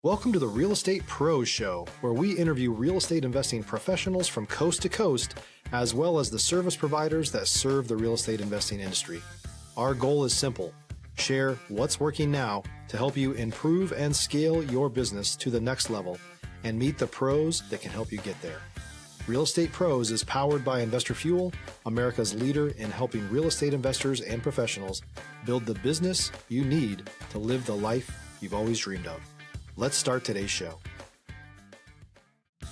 Welcome to the Real Estate Pros Show, where we interview real estate investing professionals from coast to coast, as well as the service providers that serve the real estate investing industry. Our goal is simple: share what's working now to help you improve and scale your business to the next level and meet the pros that can help you get there. Real Estate Pros is powered by Investor Fuel, America's leader in helping real estate investors and professionals build the business you need to live the life you've always dreamed of. Let's start today's show.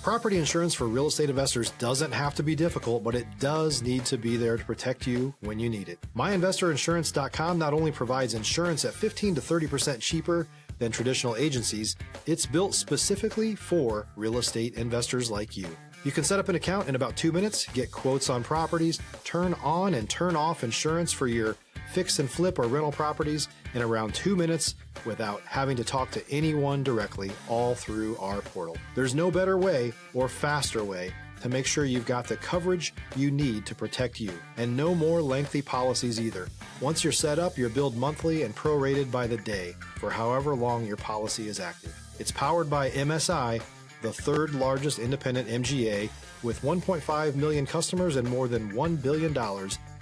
Property insurance for real estate investors doesn't have to be difficult, but it does need to be there to protect you when you need it. MyInvestorInsurance.com not only provides insurance at 15 to 30% cheaper than traditional agencies, it's built specifically for real estate investors like you. You can set up an account in about 2 minutes, get quotes on properties, turn on and turn off insurance for your fix and flip or rental properties in around 2 minutes without having to talk to anyone directly, all through our portal. There's no better way or faster way to make sure you've got the coverage you need to protect you, and no more lengthy policies either. Once you're set up, you're billed monthly and prorated by the day for however long your policy is active. It's powered by MSI, the third largest independent MGA, with 1.5 million customers and more than $1 billion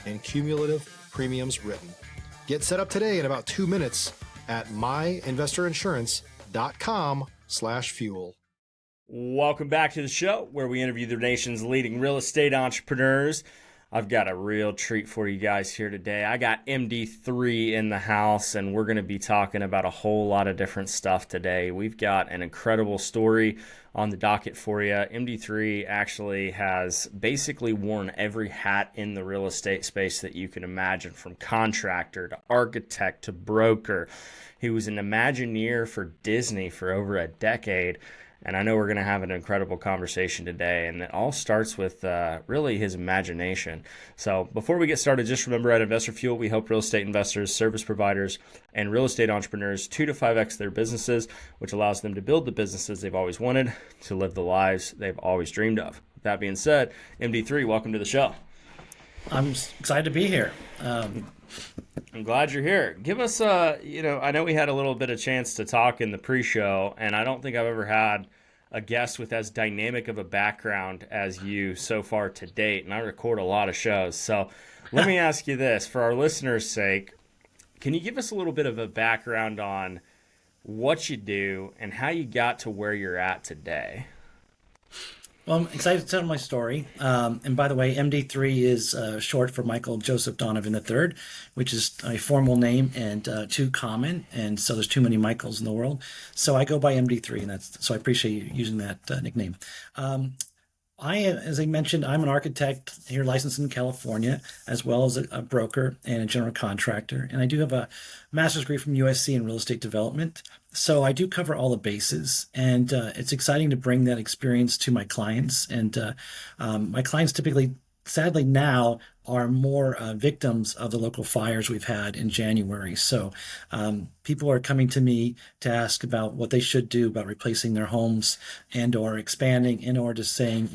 in cumulative premiums written. Get set up today in about 2 minutes at myinvestorinsurance.com/fuel. Welcome back to the show where we interview the nation's leading real estate entrepreneurs. I've got a real treat for you guys here today. I got MD3 in the house, and we're going to be talking about a whole lot of different stuff today. We've got an incredible story on the docket for you. MD3 actually has basically worn every hat in the real estate space that you can imagine, from contractor to architect to broker. He was an Imagineer for Disney for over a decade. And I know we're going to have an incredible conversation today, and it all starts with really his imagination. So before we get started, just remember, at Investor Fuel, we help real estate investors, service providers, and real estate entrepreneurs 2 to 5x their businesses, which allows them to build the businesses they've always wanted, to live the lives they've always dreamed of. With that being said, MD3, welcome to the show. I'm excited to be here. I'm glad you're here. Give us I know we had a little bit of chance to talk in the pre-show, and I don't think I've ever had a guest with as dynamic of a background as you so far to date, and I record a lot of shows. So let me ask you this, for our listeners' sake, can you give us a little bit of a background on what you do and how you got to where you're at today? Well, I'm excited to tell my story. And by the way, MD3 is short for Michael Joseph Donovan III, which is a formal name and too common. And so there's too many Michaels in the world. So I go by MD3, and so I appreciate you using that nickname. As I mentioned, I'm an architect here licensed in California, as well as a broker and a general contractor. And I do have a master's degree from USC in real estate development. So I do cover all the bases, and it's exciting to bring that experience to my clients. And my clients typically, sadly now, are more victims of the local fires we've had in January. So people are coming to me to ask about what they should do about replacing their homes and or expanding, and or just saying,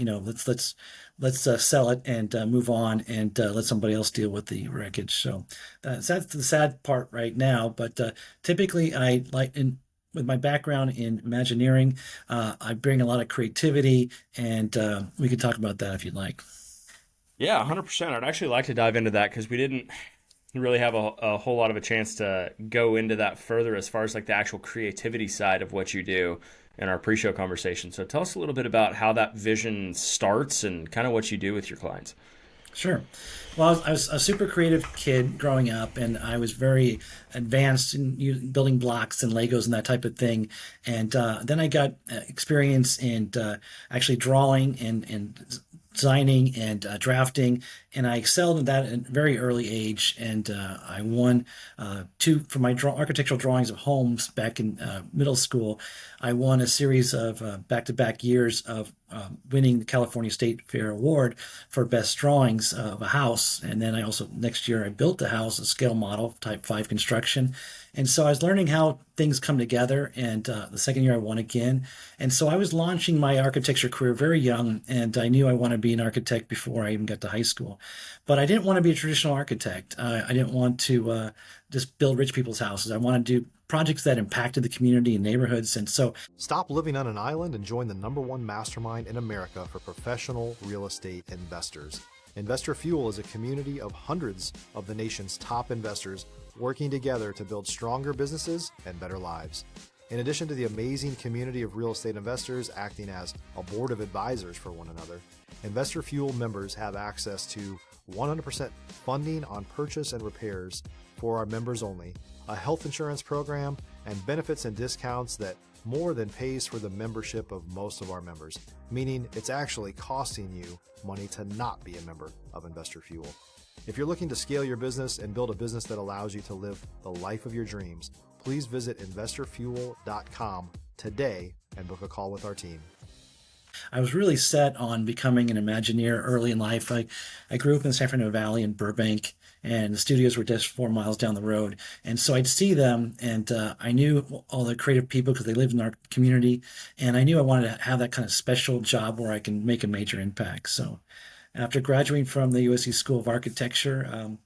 let's sell it and move on and let somebody else deal with the wreckage. So that's the sad part right now. But typically, with my background in Imagineering, I bring a lot of creativity, and we can talk about that if you'd like. Yeah, 100%. I'd actually like to dive into that, because we didn't really have a whole lot of a chance to go into that further as far as like the actual creativity side of what you do in our pre-show conversation. So tell us a little bit about how that vision starts and kind of what you do with your clients. Sure. Well, I was a super creative kid growing up, and I was very advanced in building blocks and Legos and that type of thing. And then I got experience in actually drawing and designing and drafting, and I excelled in that at a very early age. And I won for my architectural drawings of homes back in middle school. I won a series of back-to-back years of winning the California State Fair Award for best drawings of a house. And then I also, next year, I built the house, a scale model, type 5 construction. And so I was learning how things come together. And the second year I won again. And so I was launching my architecture career very young, and I knew I wanted to be an architect before I even got to high school. But I didn't want to be a traditional architect. I didn't want to just build rich people's houses. I wanted to do projects that impacted the community and neighborhoods. And so Stop living on an island and join the #1 mastermind in America for professional real estate investors. Investor Fuel is a community of hundreds of the nation's top investors working together to build stronger businesses and better lives. In addition to the amazing community of real estate investors acting as a board of advisors for one another, Investor Fuel members have access to 100% funding on purchase and repairs for our members only, a health insurance program, and benefits and discounts that more than pays for the membership of most of our members, meaning it's actually costing you money to not be a member of Investor Fuel. If you're looking to scale your business and build a business that allows you to live the life of your dreams, please visit investorfuel.com today and book a call with our team. I was really set on becoming an Imagineer early in life. I grew up in the San Fernando Valley in Burbank, and the studios were just 4 miles down the road. And so I'd see them, and I knew all the creative people because they lived in our community. And I knew I wanted to have that kind of special job where I can make a major impact. So after graduating from the USC School of Architecture,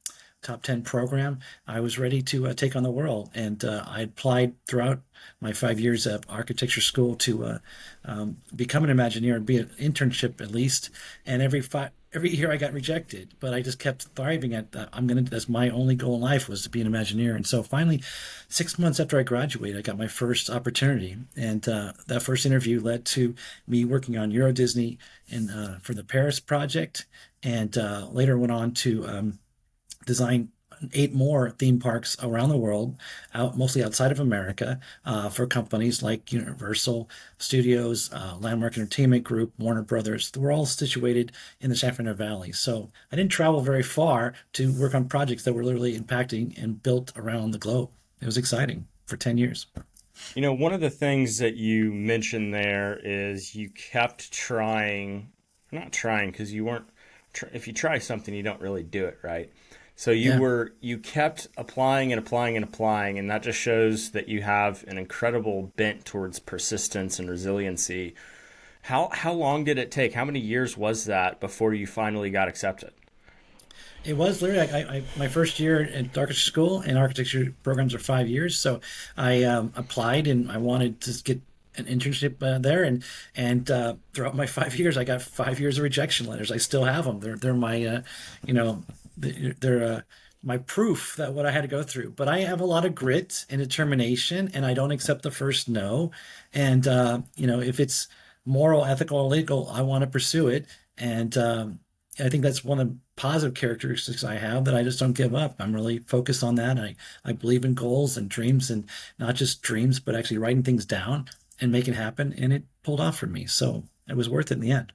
top 10 program, I was ready to take on the world. And I applied throughout my 5 years of architecture school to become an Imagineer and be an internship at least. And every year I got rejected, but I just kept thriving at that. That's my only goal in life, was to be an Imagineer. And so finally, 6 months after I graduated, I got my first opportunity. And that first interview led to me working on Euro Disney for the Paris project, and later went on to design 8 more theme parks around the world, mostly outside of America, for companies like Universal Studios, Landmark Entertainment Group, Warner Brothers. We're all situated in the San Fernando Valley. So I didn't travel very far to work on projects that were literally impacting and built around the globe. It was exciting for 10 years. One of the things that you mentioned there is you kept trying, not trying because you weren't, if you try something, you don't really do it, right? So you kept applying and applying and applying, and that just shows that you have an incredible bent towards persistence and resiliency. How long did it take? How many years was that before you finally got accepted? It was literally my first year at architecture school, and architecture programs are 5 years. So I applied, and I wanted to get an internship there, and throughout my 5 years, I got 5 years of rejection letters. I still have them. They're my they're my proof that what I had to go through. But I have a lot of grit and determination, and I don't accept the first no. And if it's moral, ethical, or legal, I want to pursue it. And I think that's one of the positive characteristics I have, that I just don't give up. I'm really focused on that. I believe in goals and dreams, and not just dreams, but actually writing things down and making it happen. And it pulled off for me. So it was worth it in the end.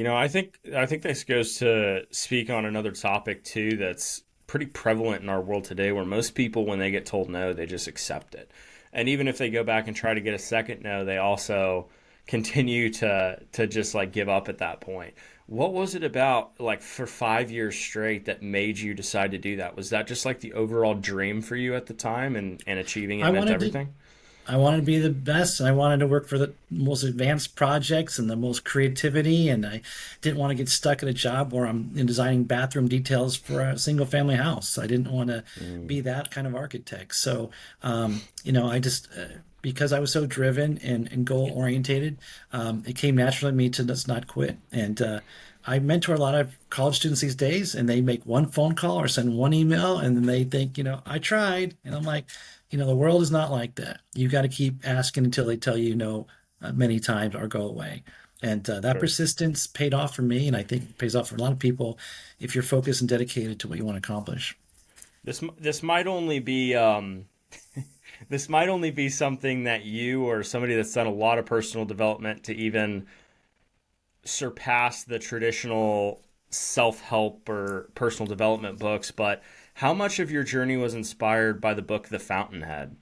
I think this goes to speak on another topic too that's pretty prevalent in our world today, where most people, when they get told no, they just accept it. And even if they go back and try to get a second no, they also continue to just like give up at that point. What was it about, like, for 5 years straight that made you decide to do that? Was that just like the overall dream for you at the time, and achieving it meant everything? I wanted to be the best, and I wanted to work for the most advanced projects and the most creativity, and I didn't want to get stuck at a job where I'm designing bathroom details for a single family house. I didn't want to be that kind of architect. So, I just, because I was so driven and goal orientated, it came naturally to me to just not quit. And I mentor a lot of college students these days, and they make one phone call or send one email, and then they think, I tried. And I'm like, the world is not like that. You got to keep asking until they tell you no many times, or go away. And that persistence paid off for me, and I think it pays off for a lot of people if you're focused and dedicated to what you want to accomplish. This might only be this might only be something that you, or somebody that's done a lot of personal development, to even surpass the traditional self-help or personal development books, but how much of your journey was inspired by the book The Fountainhead?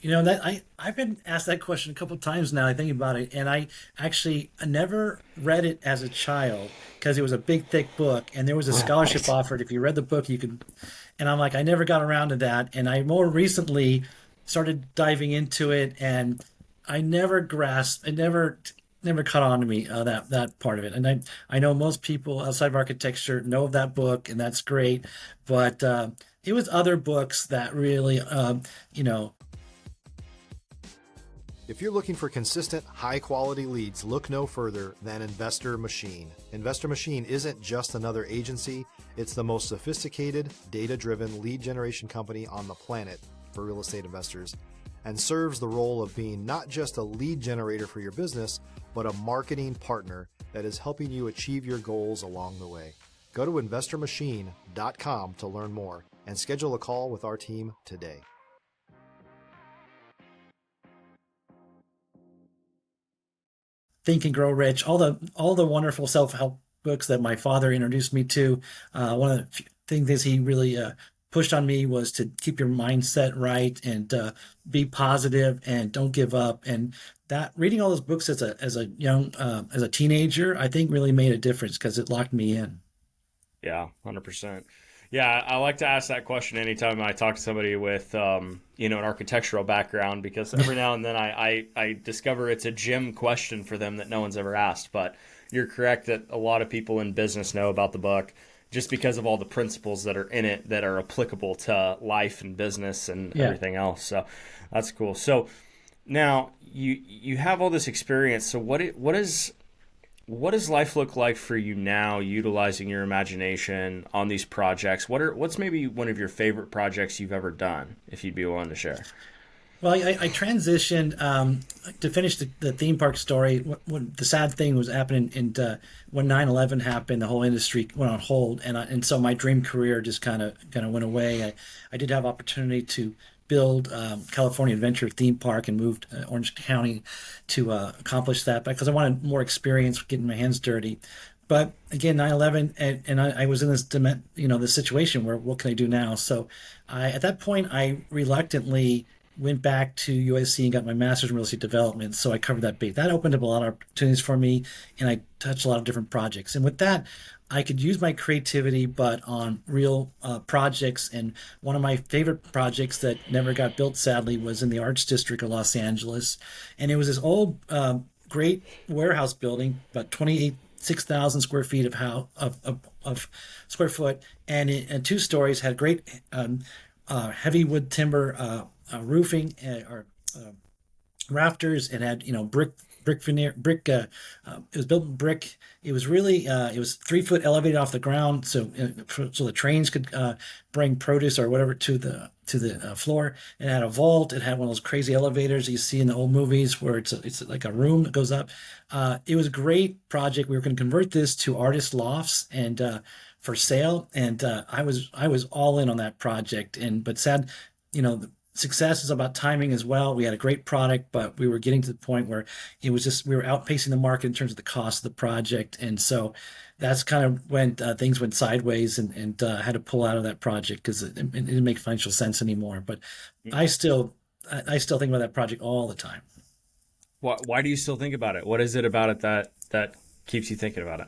I've been asked that question a couple of times now. I think about it, and I actually never read it as a child because it was a big, thick book, and there was a scholarship offered. If you read the book, you could. And I'm like, I never got around to that, and I more recently started diving into it, and I never grasped. It never caught on to me, that part of it. And I know most people outside of architecture know of that book, and that's great. But it was other books that really, you know. If you're looking for consistent, high-quality leads, look no further than Investor Machine. Investor Machine isn't just another agency, it's the most sophisticated, data-driven lead generation company on the planet for real estate investors, and serves the role of being not just a lead generator for your business, but a marketing partner that is helping you achieve your goals along the way. Go to investormachine.com to learn more and schedule a call with our team today. Think and Grow Rich, all the wonderful self-help books that my father introduced me to. One of the things he really pushed on me was to keep your mindset right and be positive and don't give up. And that reading all those books as a teenager, I think really made a difference because it locked me in. Yeah, 100%. Yeah, I like to ask that question anytime I talk to somebody with, an architectural background, because every now and then I discover it's a gym question for them that no one's ever asked. But you're correct that a lot of people in business know about the book just because of all the principles that are in it that are applicable to life and business and everything else. So that's cool. So now you have all this experience. So what does life look like for you now, utilizing your imagination on these projects? What's maybe one of your favorite projects you've ever done, if you'd be willing to share? Well, I transitioned to finish the theme park story. What the sad thing was happening, and when 9/11 happened, the whole industry went on hold, and so my dream career just kind of went away. I did have opportunity to build California Adventure theme park and moved Orange County to accomplish that because I wanted more experience getting my hands dirty. But again, 9/11, and I was in this situation where what can I do now? So at that point, I reluctantly went back to USC and got my master's in real estate development. So I covered that base. That opened up a lot of opportunities for me, and I touched a lot of different projects. And with that, I could use my creativity, but on real projects. And one of my favorite projects that never got built, sadly, was in the Arts District of Los Angeles. And it was this old, great warehouse building, about 26,000 square feet of square foot, and 2 stories, had great heavy wood timber roofing or rafters. It had brick veneer, brick. It was built in brick. It was really it was 3 foot elevated off the ground, so the trains could bring produce or whatever to the floor. It had a vault. It had one of those crazy elevators you see in the old movies where it's like a room that goes up. It was a great project. We were going to convert this to artist lofts and for sale, and I was all in on that project. But sad, the success is about timing as well. We had a great product, but we were getting to the point where it was just we were outpacing the market in terms of the cost of the project, and so that's kind of when things went sideways, and had to pull out of that project because it didn't make financial sense anymore. But I still think about that project all the time. Why do you still think about it? What is it about it that keeps you thinking about it?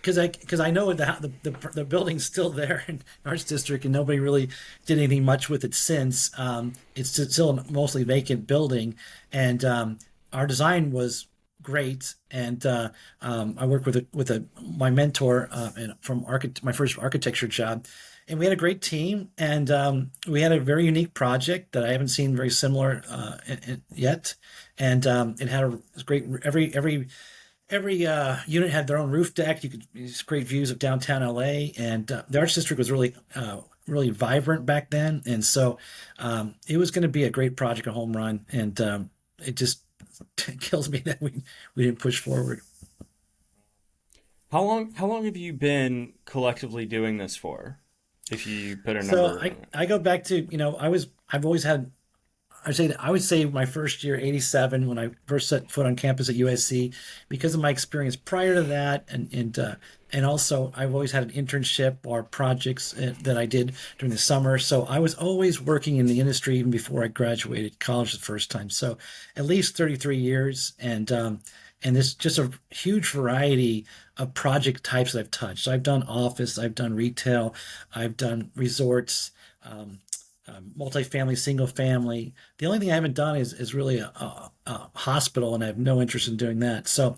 Because I know the building's still there in Arts District, and nobody really did anything much with it since. It's still a mostly vacant building, and our design was great. And I worked with my mentor from my first architecture job, and we had a great team, and we had a very unique project that I haven't seen very similar yet. And it had a great Every unit had their own roof deck. You could these great views of downtown LA, and the Arts District was really vibrant back then, and so it was going to be a great project, a home run, and it just kills me that we didn't push forward. How long have you been collectively doing this for? If you put a number. So I go back to I've always had. I would say my first year, 87, when I first set foot on campus at USC, because of my experience prior to that, and also I've always had an internship or projects that I did during the summer. So I was always working in the industry even before I graduated college the first time. So at least 33 years, and there's just a huge variety of project types that I've touched. So I've done office, I've done retail, I've done resorts. Multifamily, single family. The only thing I haven't done is really a hospital, and I have no interest in doing that. So,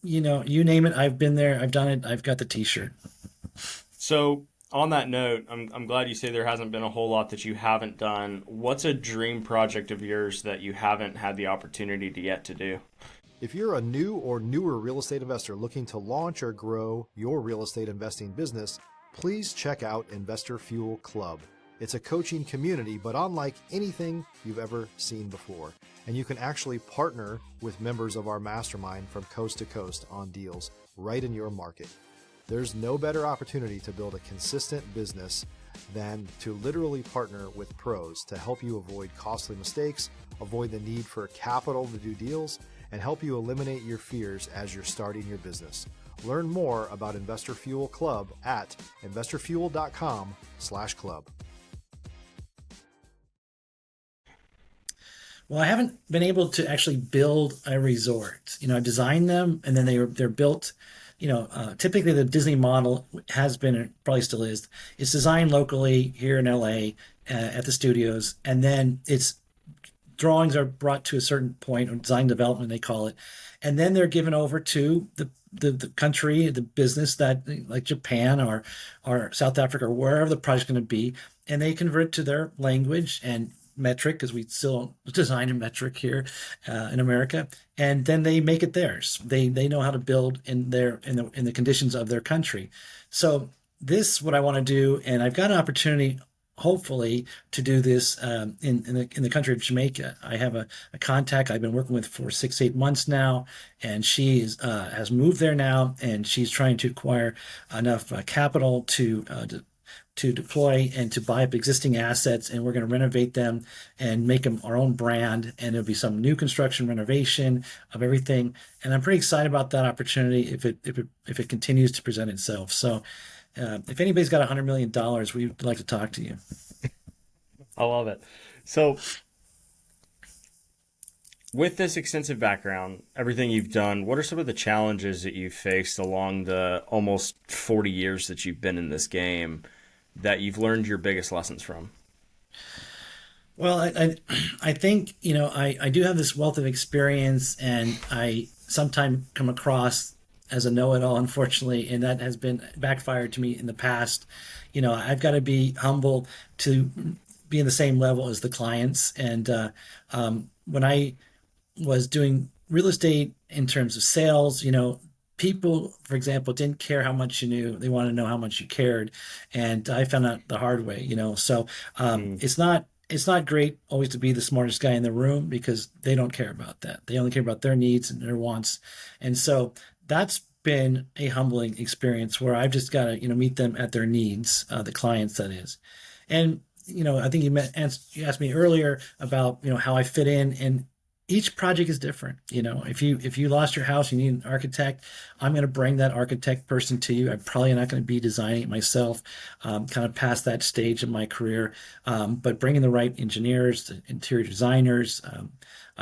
you name it, I've been there, I've done it, I've got the T-shirt. So On that note, I'm glad you say there hasn't been a whole lot that you haven't done. What's a dream project of yours that you haven't had the opportunity to yet to do? If you're a new or newer real estate investor looking to launch or grow your real estate investing business, please check out Investor Fuel Club. It's a coaching community, but unlike anything you've ever seen before. And you can actually partner with members of our mastermind from coast to coast on deals right in your market. There's no better opportunity to build a consistent business than to literally partner with pros to help you avoid costly mistakes, avoid the need for capital to do deals, and help you eliminate your fears as you're starting your business. Learn more about Investor Fuel Club at investorfuel.com/club. Well, I haven't been able to actually build a resort. I designed them, and then they're built. Typically the Disney model has been, and probably still is, it's designed locally here in LA at the studios, and then it's drawings are brought to a certain point, or design development they call it, and then they're given over to the country, the business that, like Japan or South Africa or wherever the project's going to be, and they convert to their language and metric, because we still design in metric here in America, and then they make it theirs. They know how to build in the conditions of their country. So this what I want to do, and I've got an opportunity hopefully to do this in the country of Jamaica. I have a contact I've been working with for 6-8 months now, and she has moved there now, and she's trying to acquire enough capital to deploy and to buy up existing assets, and we're going to renovate them and make them our own brand, and there'll be some new construction renovation of everything, and I'm pretty excited about that opportunity if it continues to present itself. So if anybody's got $100 million, we'd like to talk to you. I love it. So, with this extensive background, everything you've done, what are some of the challenges that you've faced along the almost 40 years that you've been in this game that you've learned your biggest lessons from? Well, I think, I do have this wealth of experience, and I sometimes come across as a know-it-all, unfortunately, and that has been backfired to me in the past. I've got to be humble to be in the same level as the clients. And when I was doing real estate in terms of sales, people, for example, didn't care how much you knew. They wanted to know how much you cared. And I found out the hard way, So it's not great always to be the smartest guy in the room, because they don't care about that. They only care about their needs and their wants. And so that's been a humbling experience where I've just got to, meet them at their needs, the clients, that is. And, I think you asked me earlier about, how I fit in, and each project is different. If you lost your house, you need an architect, I'm going to bring that architect person to you. I'm probably not going to be designing it myself, kind of past that stage in my career. But bringing the right engineers, the interior designers,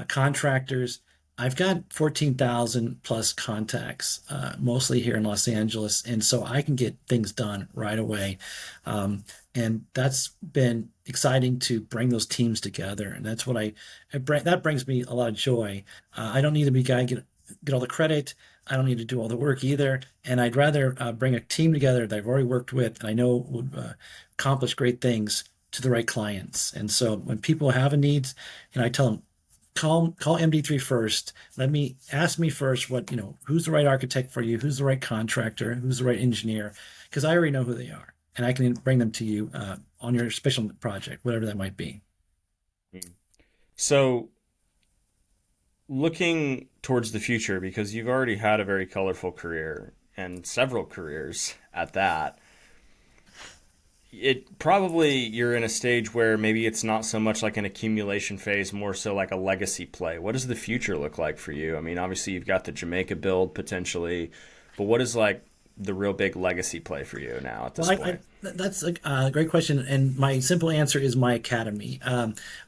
contractors. I've got 14,000 plus contacts, mostly here in Los Angeles. And so I can get things done right away. And that's been exciting to bring those teams together. And that's what that brings me a lot of joy. I don't need to be guy get all the credit. I don't need to do all the work either. And I'd rather bring a team together that I've already worked with and I know would accomplish great things to the right clients. And so when people have a need, I tell them, call MD3 first. Ask me first who's the right architect for you, who's the right contractor, who's the right engineer, because I already know who they are, and I can bring them to you on your special project, whatever that might be. So, looking towards the future, because you've already had a very colorful career and several careers at that, you're in a stage where maybe it's not so much like an accumulation phase, more so like a legacy play. What does the future look like for you? I mean, obviously you've got the Jamaica build potentially, but what is like the real big legacy play for you now at this point? That's a great question. And my simple answer is my academy.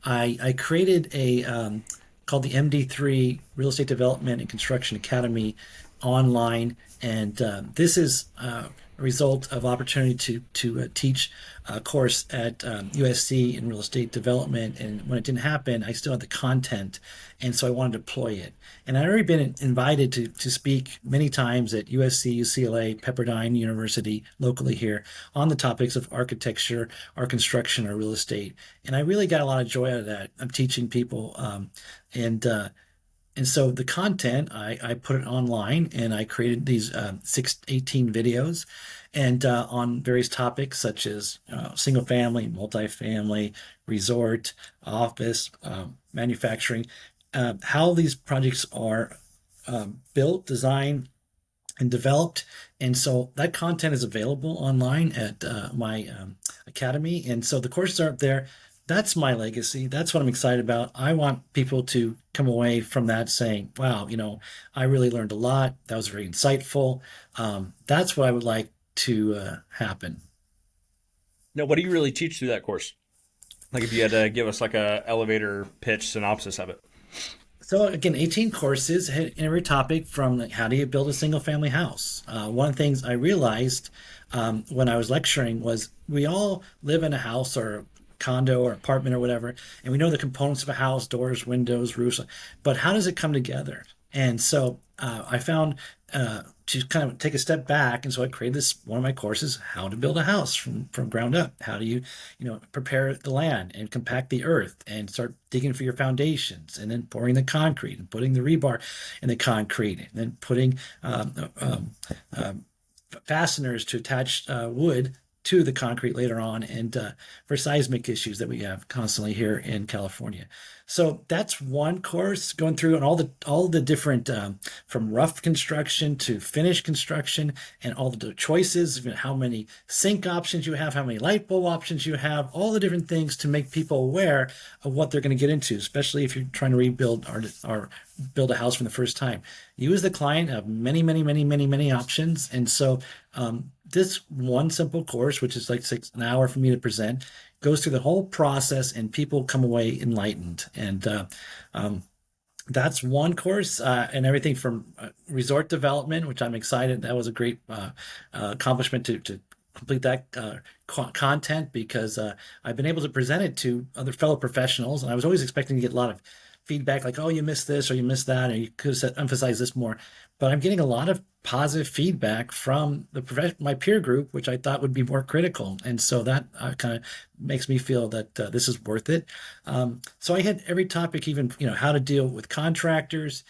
I created a called the MD3 Real Estate Development and Construction Academy online. And this is result of opportunity to teach a course at USC in real estate development. And when it didn't happen, I still had the content, and so I wanted to deploy it. And I'd already been invited to speak many times at USC, UCLA, Pepperdine University, locally here, on the topics of architecture or construction or real estate. And I really got a lot of joy out of that. I'm teaching people, and so the content, I put it online, and I created these 18 videos, and on various topics such as single family, multifamily, resort, office, manufacturing, how these projects are built, designed, and developed. And so that content is available online at my academy. And so the courses are up there. That's my legacy. That's what I'm excited about. I want people to come away from that saying, wow, I really learned a lot. That was very insightful. That's what I would like to happen. Now, what do you really teach through that course? Like if you had to give us like a elevator pitch synopsis of it. So again, 18 courses in every topic, from like, how do you build a single family house? One of the things I realized when I was lecturing was we all live in a house or condo or apartment or whatever, and we know the components of a house: doors, windows, roofs, but how does it come together? And so I found to kind of take a step back, and so I created one of my courses: how to build a house from ground up. How do you prepare the land and compact the earth and start digging for your foundations, and then pouring the concrete and putting the rebar in the concrete, and then putting fasteners to attach wood to the concrete later on, and for seismic issues that we have constantly here in California. So that's one course, going through and all the different from rough construction to finished construction, and all the choices, how many sink options you have, how many light bulb options you have, all the different things to make people aware of what they're going to get into, especially if you're trying to rebuild or build a house for the first time. You as the client have many, many, many, many, many options. And so this one simple course, which is like an hour for me to present, goes through the whole process, and people come away enlightened. And that's one course, and everything from resort development, which I'm excited. That was a great accomplishment to complete that content, because I've been able to present it to other fellow professionals, and I was always expecting to get a lot of feedback like, oh, you missed this or you missed that, or you could have emphasized this more. But I'm getting a lot of positive feedback from my peer group, which I thought would be more critical. And so that kind of makes me feel that this is worth it. So I had every topic, even how to deal with contractors,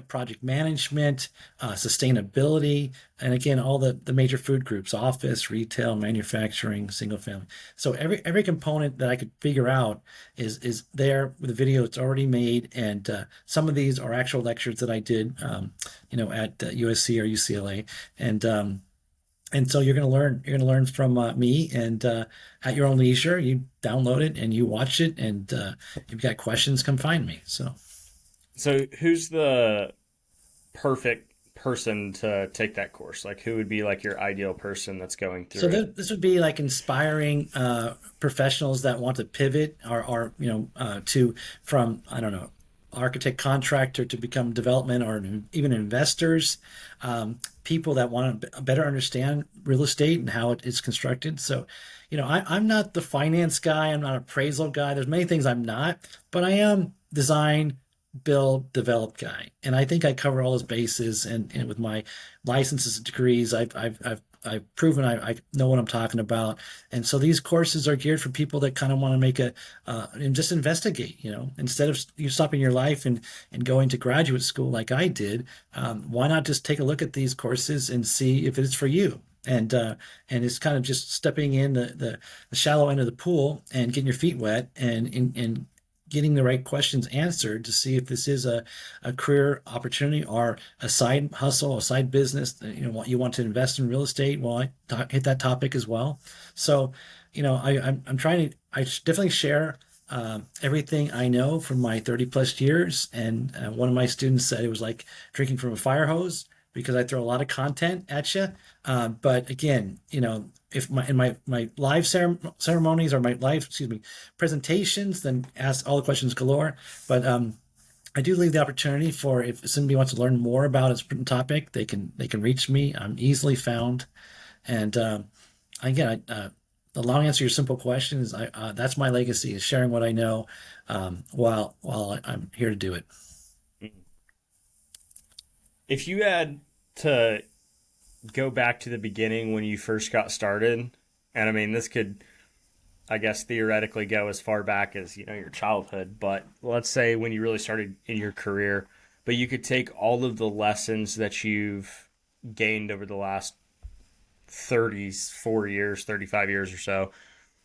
project management, sustainability, and again, all the major food groups: office, retail, manufacturing, single family. So every component that I could figure out is there with the video. It's already made, and some of these are actual lectures that I did at USC or UCLA, and so you're going to learn from me, and at your own leisure, you download it and you watch it, and if you've got questions, come find me. So who's the perfect person to take that course? Like, who would be like your ideal person that's going through it? This would be like inspiring professionals that want to pivot or to from, I don't know, architect contractor to become development, or even investors, people that want to better understand real estate and how it is constructed. So, I'm not the finance guy. I'm not an appraisal guy. There's many things I'm not, but I am design, build, develop guy. And I think I cover all those bases. And with my licenses and degrees, I've proven I know what I'm talking about. And so these courses are geared for people that kind of want to make and just investigate, instead of you stopping your life and going to graduate school like I did. Why not just take a look at these courses and see if it's for you? And it's kind of just stepping in the shallow end of the pool and getting your feet wet and getting the right questions answered to see if this is a career opportunity or a side hustle, a side business. You want to invest in real estate. Well, I hit that topic as well. So, I'm trying to. I definitely share everything I know from my 30 plus years. And one of my students said it was like drinking from a fire hose, because I throw a lot of content at you. But again, if in my live ceremonies or my presentations, then ask all the questions galore. But I do leave the opportunity for, if somebody wants to learn more about a certain topic, they can reach me. I'm easily found, And again, the long answer to your simple question is that's my legacy, is sharing what I know while I'm here to do it. If you had to go back to the beginning when you first got started, and I mean, this could, I guess, theoretically go as far back as, your childhood, but let's say when you really started in your career, but you could take all of the lessons that you've gained over the last 34 years, 35 years or so,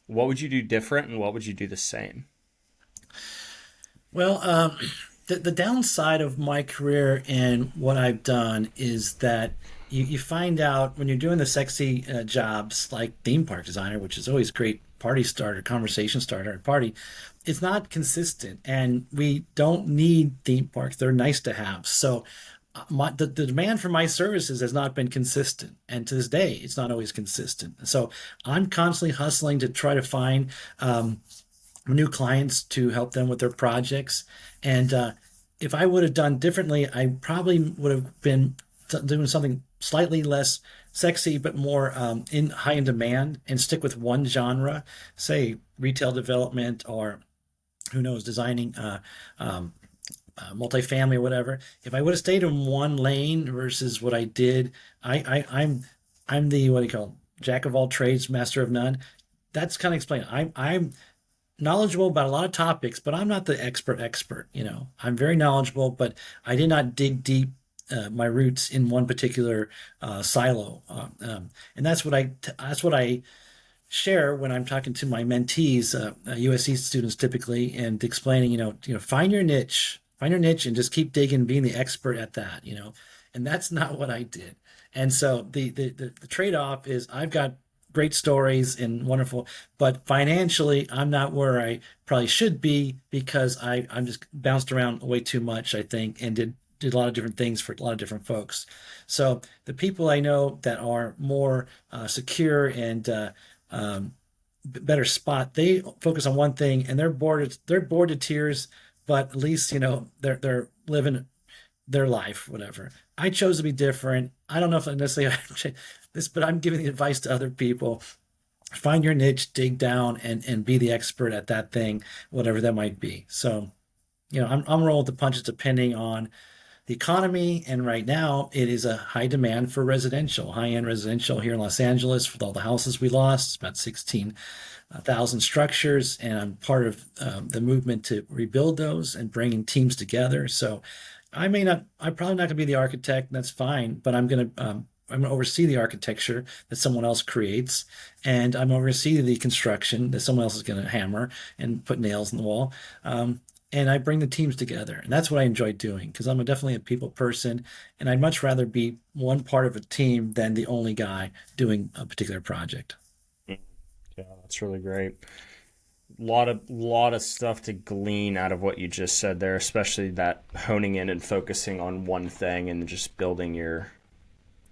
what would you do different and what would you do the same? Well, the downside of my career and what I've done is that you find out when you're doing the sexy jobs like theme park designer, which is always great party starter, conversation starter at a party, it's not consistent. And we don't need theme parks. They're nice to have. So the demand for my services has not been consistent. And to this day, it's not always consistent. So I'm constantly hustling to try to find new clients to help them with their projects. And if I would have done differently, I probably would have been doing something slightly less sexy, but more in high in demand, and stick with one genre, say retail development, or who knows, designing multifamily or whatever. If I would have stayed in one lane versus what I did, I'm the, what do you call it, jack of all trades, master of none. That's kind of explain. I'm knowledgeable about a lot of topics, but I'm not the expert. I'm very knowledgeable, but I did not dig deep my roots in one particular silo. And that's what I share when I'm talking to my mentees, USC students typically, and explaining, find your niche, and just keep digging, being the expert at that, and that's not what I did. And so the trade-off is I've got great stories and wonderful, but financially I'm not where I probably should be, because I'm just bounced around way too much, I think, and did a lot of different things for a lot of different folks. So the people I know that are more secure and better spot, they focus on one thing, and they're bored to tears, but at least they're living their life, whatever. I chose to be different. I don't know if I necessarily this, but I'm giving the advice to other people. Find your niche, dig down, and be the expert at that thing, whatever that might be. So, I'm rolling with the punches depending on the economy. And right now, it is a high demand for residential, high-end residential here in Los Angeles with all the houses we lost. It's about 16,000 structures, and I'm part of the movement to rebuild those and bringing teams together. So I'm probably not going to be the architect, and that's fine, but I'm going to oversee the architecture that someone else creates, and I'm oversee the construction that someone else is going to hammer and put nails in the wall. And I bring the teams together, and that's what I enjoy doing, because I'm definitely a people person, and I'd much rather be one part of a team than the only guy doing a particular project. Yeah, that's really great. Lot of stuff to glean out of what you just said there, especially that honing in and focusing on one thing and just building your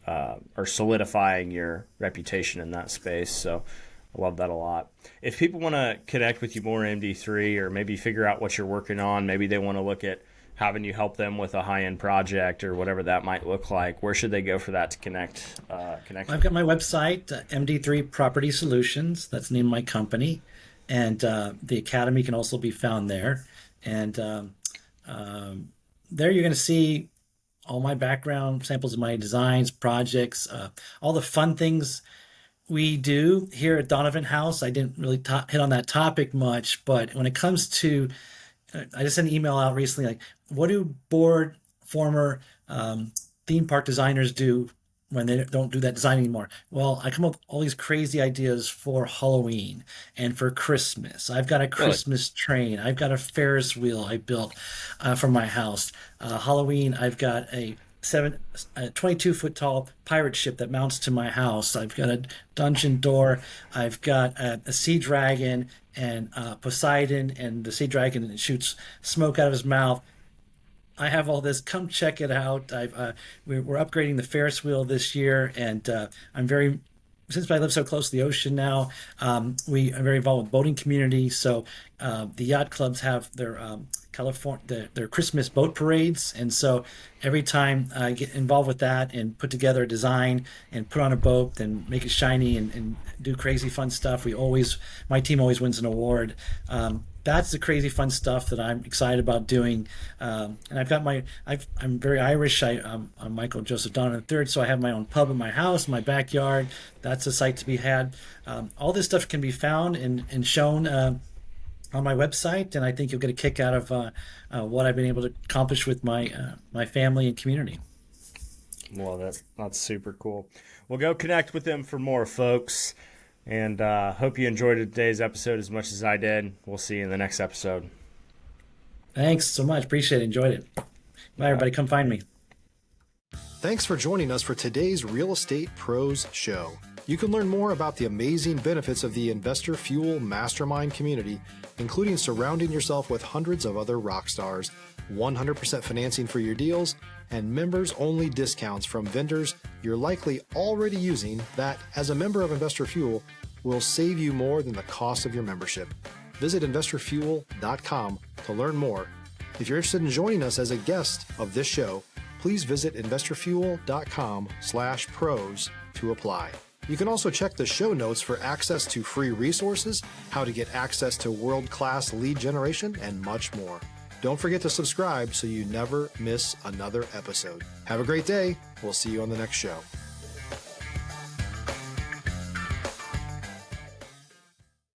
or solidifying your reputation in that space. So I love that a lot. If people want to connect with you more, MD3, or maybe figure out what you're working on, maybe they want to look at having you help them with a high-end project or whatever that might look like, where should they go for that to connect? I've got my website, MD3 Property Solutions. That's the name of my company. And the academy can also be found there. And there you're going to see all my background, samples of my designs, projects, all the fun things we do here at Donovan House. I didn't really hit on that topic much, but when it comes to, I just sent an email out recently, like, what do bored former theme park designers do when they don't do that design anymore? Well, I come up with all these crazy ideas for Halloween and for Christmas. I've got a Christmas train. I've got a Ferris wheel I built for my house. Halloween, I've got a 22-foot tall pirate ship that mounts to my house. I've got a dungeon door. I've got a sea dragon and Poseidon, and the sea dragon shoots smoke out of his mouth. I have all this. Come check it out. We're upgrading the Ferris wheel this year, and I'm very since I live so close to the ocean now, we are very involved with boating community. So the yacht clubs have their their Christmas boat parades, and so every time I get involved with that and put together a design and put on a boat and make it shiny and do crazy fun stuff, my team always wins an award. That's the crazy fun stuff that I'm excited about doing. And I'm very Irish. I'm Michael Joseph Donovan III, so I have my own pub in my house, my backyard. That's a site to be had. All this stuff can be found and shown on my website, and I think you'll get a kick out of what I've been able to accomplish with my family and community. Well, that's super cool. Well, go connect with them for more, folks. And hope you enjoyed today's episode as much as I did. We'll see you in the next episode. Thanks so much. Appreciate it. Enjoyed it. Bye, everybody. Come find me. Thanks for joining us for today's Real Estate Pros Show. You can learn more about the amazing benefits of the Investor Fuel Mastermind community, including surrounding yourself with hundreds of other rock stars, 100% financing for your deals, and members-only discounts from vendors you're likely already using that, as a member of Investor Fuel, will save you more than the cost of your membership. Visit investorfuel.com to learn more. If you're interested in joining us as a guest of this show, please visit investorfuel.com/pros to apply. You can also check the show notes for access to free resources, how to get access to world-class lead generation, and much more. Don't forget to subscribe so you never miss another episode. Have a great day. We'll see you on the next show.